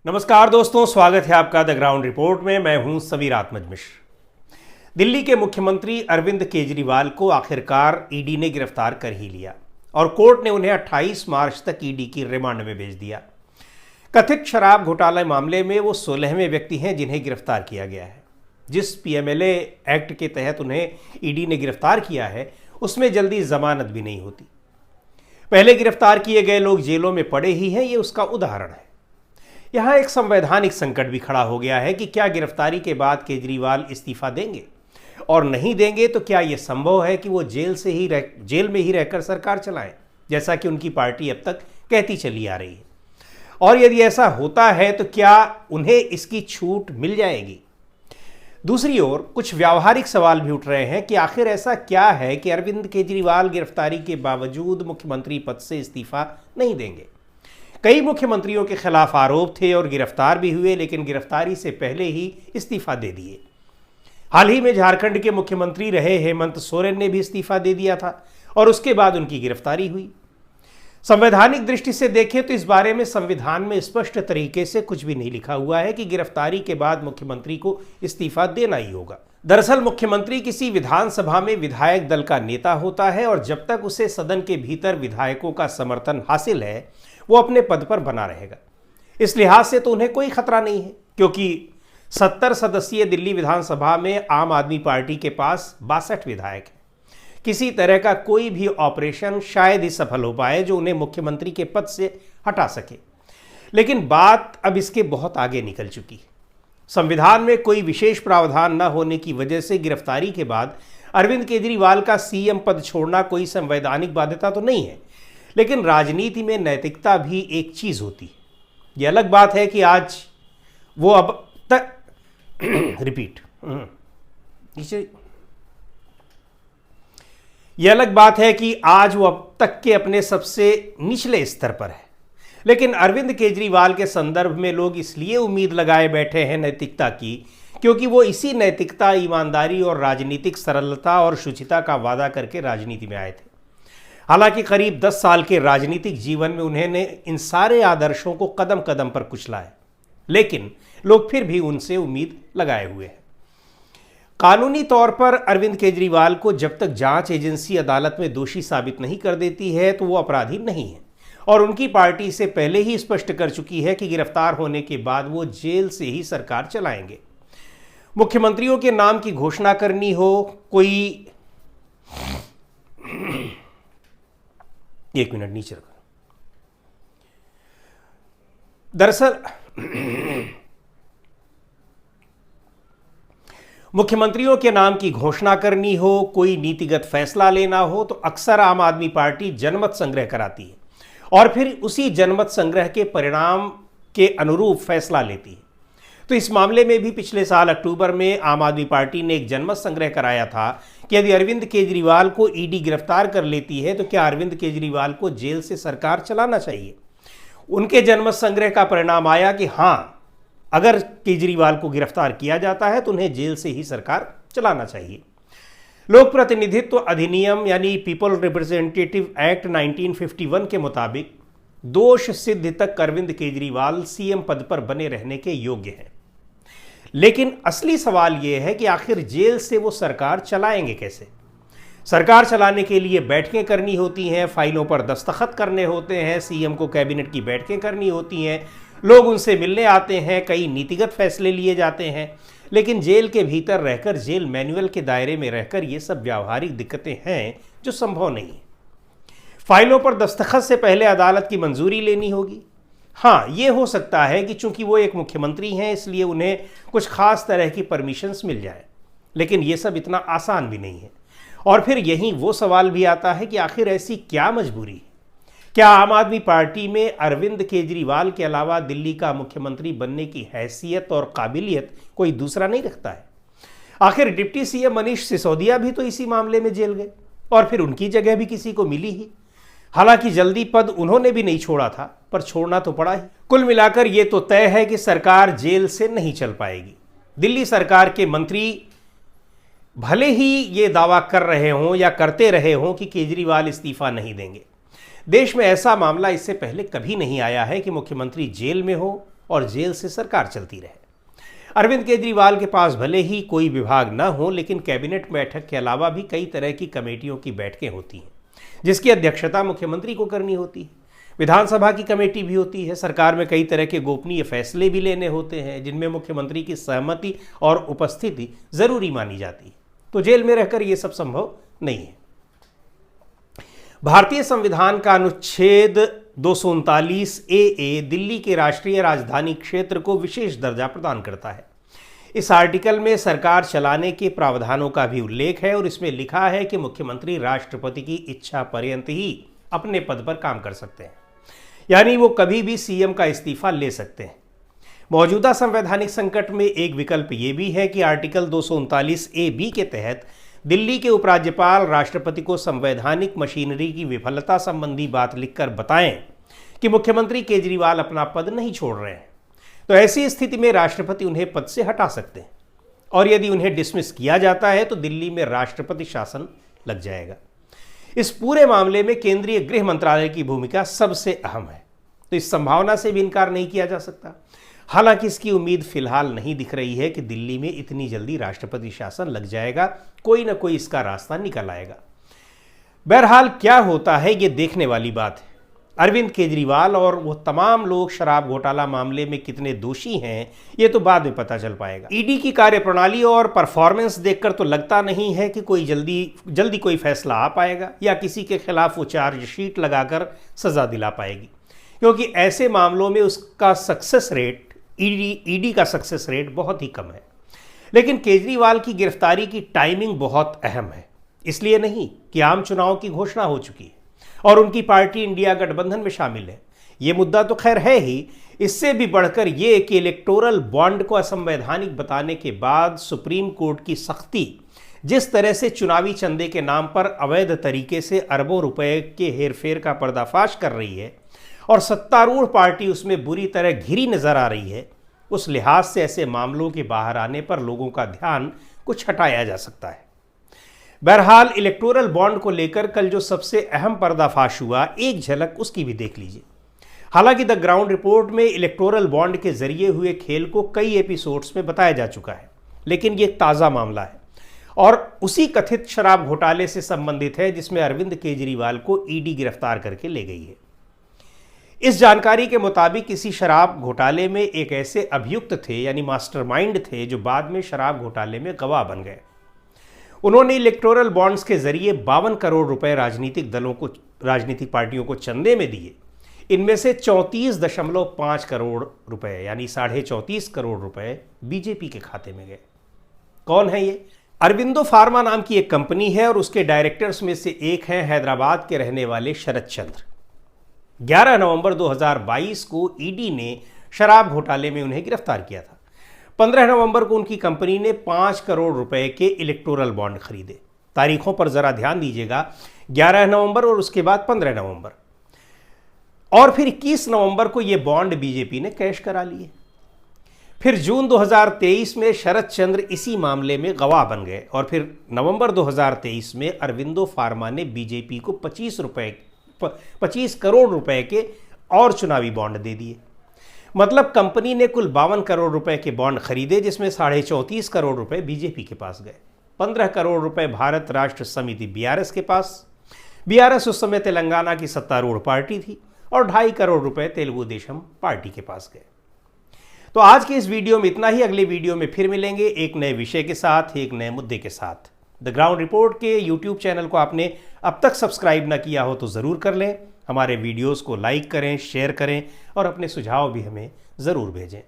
नमस्कार दोस्तों, स्वागत है आपका द ग्राउंड रिपोर्ट में। मैं हूं समीर आत्मज मिश्र। दिल्ली के मुख्यमंत्री अरविंद केजरीवाल को आखिरकार ईडी ने गिरफ्तार कर ही लिया और कोर्ट ने उन्हें 28 मार्च तक ईडी की रिमांड में भेज दिया। कथित शराब घोटाला मामले में वो 16वें व्यक्ति हैं जिन्हें गिरफ्तार किया गया है। जिस पीएमएलए एक्ट के तहत उन्हें ईडी ने गिरफ्तार किया है उसमें जल्दी जमानत भी नहीं होती। पहले गिरफ्तार किए गए लोग जेलों में पड़े ही हैं, ये उसका उदाहरण है। यहाँ एक संवैधानिक संकट भी खड़ा हो गया है कि क्या गिरफ्तारी के बाद केजरीवाल इस्तीफा देंगे, और नहीं देंगे तो क्या यह संभव है कि वो जेल में ही रहकर सरकार चलाएं, जैसा कि उनकी पार्टी अब तक कहती चली आ रही है। और यदि ऐसा होता है तो क्या उन्हें इसकी छूट मिल जाएगी? दूसरी ओर कुछ व्यावहारिक सवाल भी उठ रहे हैं कि आखिर ऐसा क्या है कि अरविंद केजरीवाल गिरफ्तारी के बावजूद मुख्यमंत्री पद से इस्तीफा नहीं देंगे। कई मुख्यमंत्रियों के खिलाफ आरोप थे और गिरफ्तार भी हुए, लेकिन गिरफ्तारी से पहले ही इस्तीफा दे दिए। हाल ही में झारखंड के मुख्यमंत्री रहे हेमंत सोरेन ने भी इस्तीफा दे दिया था और उसके बाद उनकी गिरफ्तारी हुई। संवैधानिक दृष्टि से देखें तो इस बारे में संविधान में स्पष्ट तरीके से कुछ भी नहीं लिखा हुआ है कि गिरफ्तारी के बाद मुख्यमंत्री को इस्तीफा देना ही होगा। दरअसल मुख्यमंत्री किसी विधानसभा में विधायक दल का नेता होता है और जब तक उसे सदन के भीतर विधायकों का समर्थन हासिल है वो अपने पद पर बना रहेगा। इस लिहाज से तो उन्हें कोई खतरा नहीं है, क्योंकि 70 सदस्यीय दिल्ली विधानसभा में आम आदमी पार्टी के पास 62 विधायक हैं। किसी तरह का कोई भी ऑपरेशन शायद ही सफल हो पाए जो उन्हें मुख्यमंत्री के पद से हटा सके। लेकिन बात अब इसके बहुत आगे निकल चुकी है। संविधान में कोई विशेष प्रावधान न होने की वजह से गिरफ्तारी के बाद अरविंद केजरीवाल का सीएम पद छोड़ना कोई संवैधानिक बाध्यता तो नहीं है, लेकिन राजनीति में नैतिकता भी एक चीज होती है। यह अलग बात है कि आज वो अब तक यह अलग बात है कि आज वो अब तक के अपने सबसे निचले स्तर पर है, लेकिन अरविंद केजरीवाल के संदर्भ में लोग इसलिए उम्मीद लगाए बैठे हैं नैतिकता की, क्योंकि वो इसी नैतिकता, ईमानदारी और राजनीतिक सरलता और शुचिता का वादा करके राजनीति में आए थे। हालांकि करीब 10 साल के राजनीतिक जीवन में उन्होंने इन सारे आदर्शों को कदम कदम पर कुचला है, लेकिन लोग फिर भी उनसे उम्मीद लगाए हुए हैं। कानूनी तौर पर अरविंद केजरीवाल को जब तक जांच एजेंसी अदालत में दोषी साबित नहीं कर देती है तो वो अपराधी नहीं है, और उनकी पार्टी इसे पहले ही स्पष्ट कर चुकी है कि गिरफ्तार होने के बाद वो जेल से ही सरकार चलाएंगे। मुख्यमंत्रियों के नाम की घोषणा करनी हो, कोई एक मिनट नीचे रखो। दरअसल मुख्यमंत्रियों के नाम की घोषणा करनी हो, कोई नीतिगत फैसला लेना हो तो अक्सर आम आदमी पार्टी जनमत संग्रह कराती है और फिर उसी जनमत संग्रह के परिणाम के अनुरूप फैसला लेती है। तो इस मामले में भी पिछले साल अक्टूबर में आम आदमी पार्टी ने एक जनमत संग्रह कराया था कि यदि अरविंद केजरीवाल को ईडी गिरफ्तार कर लेती है तो क्या अरविंद केजरीवाल को जेल से सरकार चलाना चाहिए। उनके जनमत संग्रह का परिणाम आया कि हाँ, अगर केजरीवाल को गिरफ्तार किया जाता है तो उन्हें जेल से ही सरकार चलाना चाहिए। लोक प्रतिनिधित्व अधिनियम यानी पीपल रिप्रेजेंटेटिव एक्ट 1951 के मुताबिक दोष सिद्ध तक अरविंद केजरीवाल सीएम पद पर बने रहने के योग्य हैं। लेकिन असली सवाल यह है कि आखिर जेल से वो सरकार चलाएंगे कैसे। सरकार चलाने के लिए बैठकें करनी होती हैं, फाइलों पर दस्तखत करने होते हैं, सीएम को कैबिनेट की बैठकें करनी होती हैं, लोग उनसे मिलने आते हैं, कई नीतिगत फैसले लिए जाते हैं। लेकिन जेल के भीतर रहकर, जेल मैनुअल के दायरे में रहकर ये सब व्यावहारिक दिक्कतें हैं जो संभव नहीं है। फाइलों पर दस्तखत से पहले अदालत की मंजूरी लेनी होगी। हाँ, ये हो सकता है कि चूंकि वो एक मुख्यमंत्री हैं इसलिए उन्हें कुछ खास तरह की परमिशंस मिल जाए, लेकिन ये सब इतना आसान भी नहीं है। और फिर यहीं वो सवाल भी आता है कि आखिर ऐसी क्या मजबूरी है। क्या आम आदमी पार्टी में अरविंद केजरीवाल के अलावा दिल्ली का मुख्यमंत्री बनने की हैसियत और काबिलियत कोई दूसरा नहीं रखता है? आखिर डिप्टी सीएम मनीष सिसोदिया भी तो इसी मामले में जेल गए और फिर उनकी जगह भी किसी को मिली ही। हालांकि जल्दी पद उन्होंने भी नहीं छोड़ा था, पर छोड़ना तो पड़ा ही। कुल मिलाकर ये तो तय है कि सरकार जेल से नहीं चल पाएगी। दिल्ली सरकार के मंत्री भले ही ये दावा कर रहे हों या करते रहे हों कि केजरीवाल इस्तीफा नहीं देंगे, देश में ऐसा मामला इससे पहले कभी नहीं आया है कि मुख्यमंत्री जेल में हो और जेल से सरकार चलती रहे। अरविंद केजरीवाल के पास भले ही कोई विभाग न हो, लेकिन कैबिनेट बैठक के अलावा भी कई तरह की कमेटियों की बैठकें होती हैं, जिसकी अध्यक्षता मुख्यमंत्री को करनी होती है। विधानसभा की कमेटी भी होती है। सरकार में कई तरह के गोपनीय फैसले भी लेने होते हैं, जिनमें मुख्यमंत्री की सहमति और उपस्थिति जरूरी मानी जाती है। तो जेल में रहकर यह सब संभव नहीं है। भारतीय संविधान का अनुच्छेद 239 ए दिल्ली के राष्ट्रीय राजधानी क्षेत्र को विशेष दर्जा प्रदान करता है। इस आर्टिकल में सरकार चलाने के प्रावधानों का भी उल्लेख है और इसमें लिखा है कि मुख्यमंत्री राष्ट्रपति की इच्छा पर्यंत ही अपने पद पर काम कर सकते हैं, यानी वो कभी भी सीएम का इस्तीफा ले सकते हैं। मौजूदा संवैधानिक संकट में एक विकल्प ये भी है कि आर्टिकल 239 ए बी के तहत दिल्ली के उपराज्यपाल राष्ट्रपति को संवैधानिक मशीनरी की विफलता संबंधी बात लिखकर बताएं कि मुख्यमंत्री केजरीवाल अपना पद नहीं छोड़ रहे हैं। तो ऐसी स्थिति में राष्ट्रपति उन्हें पद से हटा सकते हैं और यदि उन्हें डिसमिस किया जाता है तो दिल्ली में राष्ट्रपति शासन लग जाएगा। इस पूरे मामले में केंद्रीय गृह मंत्रालय की भूमिका सबसे अहम है, तो इस संभावना से भी इनकार नहीं किया जा सकता। हालांकि इसकी उम्मीद फिलहाल नहीं दिख रही है कि दिल्ली में इतनी जल्दी राष्ट्रपति शासन लग जाएगा। कोई ना कोई इसका रास्ता निकल आएगा। बहरहाल क्या होता है ये देखने वाली बात है। अरविंद केजरीवाल और वो तमाम लोग शराब घोटाला मामले में कितने दोषी हैं ये तो बाद में पता चल पाएगा। ईडी की कार्यप्रणाली और परफॉर्मेंस देखकर तो लगता नहीं है कि कोई जल्दी कोई फैसला आ पाएगा या किसी के खिलाफ वो चार्जशीट लगाकर सजा दिला पाएगी, क्योंकि ऐसे मामलों में उसका सक्सेस रेट ईडी का सक्सेस रेट बहुत ही कम है। लेकिन केजरीवाल की गिरफ्तारी की टाइमिंग बहुत अहम है, इसलिए नहीं कि आम चुनाव की घोषणा हो चुकी है और उनकी पार्टी इंडिया गठबंधन में शामिल है। ये मुद्दा तो खैर है ही, इससे भी बढ़कर ये कि इलेक्टोरल बॉन्ड को असंवैधानिक बताने के बाद सुप्रीम कोर्ट की सख्ती जिस तरह से चुनावी चंदे के नाम पर अवैध तरीके से अरबों रुपए के हेरफेर का पर्दाफाश कर रही है और सत्तारूढ़ पार्टी उसमें बुरी तरह घिरी नजर आ रही है, उस लिहाज से ऐसे मामलों के बाहर आने पर लोगों का ध्यान कुछ हटाया जा सकता है। बहरहाल इलेक्टोरल बॉन्ड को लेकर कल जो सबसे अहम पर्दाफाश हुआ, एक झलक उसकी भी देख लीजिए। हालांकि द ग्राउंड रिपोर्ट में इलेक्टोरल बॉन्ड के जरिए हुए खेल को कई एपिसोड्स में बताया जा चुका है, लेकिन ये ताज़ा मामला है और उसी कथित शराब घोटाले से संबंधित है जिसमें अरविंद केजरीवाल को ईडी गिरफ्तार करके ले गई है। इस जानकारी के मुताबिक इसी शराब घोटाले में एक ऐसे अभियुक्त थे, यानी मास्टरमाइंड थे, जो बाद में शराब घोटाले में गवाह बन गए। उन्होंने इलेक्टोरल बॉन्ड्स के जरिए 52 करोड़ रुपए राजनीतिक पार्टियों को चंदे में दिए। इनमें से 34.5 करोड़ रुपए यानी 34.5 करोड़ रुपए बीजेपी के खाते में गए। कौन है ये? अरविंदो फार्मा नाम की एक कंपनी है और उसके डायरेक्टर्स में से एक हैं हैदराबाद के रहने वाले शरद चंद्र। 11 नवंबर 2022 को ईडी ने शराब घोटाले में उन्हें गिरफ्तार किया था। 15 नवंबर को उनकी कंपनी ने 5 करोड़ रुपए के इलेक्टोरल बॉन्ड खरीदे। तारीखों पर जरा ध्यान दीजिएगा, 11 नवंबर और उसके बाद 15 नवंबर और फिर 21 नवंबर को ये बॉन्ड बीजेपी ने कैश करा लिए। फिर जून 2023 में शरद चंद्र इसी मामले में गवाह बन गए और फिर नवंबर 2023 में अरविंदो फार्मा ने बीजेपी को 25 करोड़ रुपए के और चुनावी बॉन्ड दे दिए। मतलब कंपनी ने कुल 52 करोड़ रुपए के बॉन्ड खरीदे, जिसमें 34.5 करोड़ रुपए बीजेपी के पास गए, 15 करोड़ रुपए भारत राष्ट्र समिति बीआरएस के पास। बीआरएस उस समय तेलंगाना की सत्तारूढ़ पार्टी थी और 2.5 करोड़ रुपए तेलुगु देशम पार्टी के पास गए। तो आज के इस वीडियो में इतना ही। अगले वीडियो में फिर मिलेंगे एक नए विषय के साथ, एक नए मुद्दे के साथ। द ग्राउंड रिपोर्ट के यूट्यूब चैनल को आपने अब तक सब्सक्राइब न किया हो तो ज़रूर कर लें। हमारे वीडियोस को लाइक करें, शेयर करें और अपने सुझाव भी हमें ज़रूर भेजें।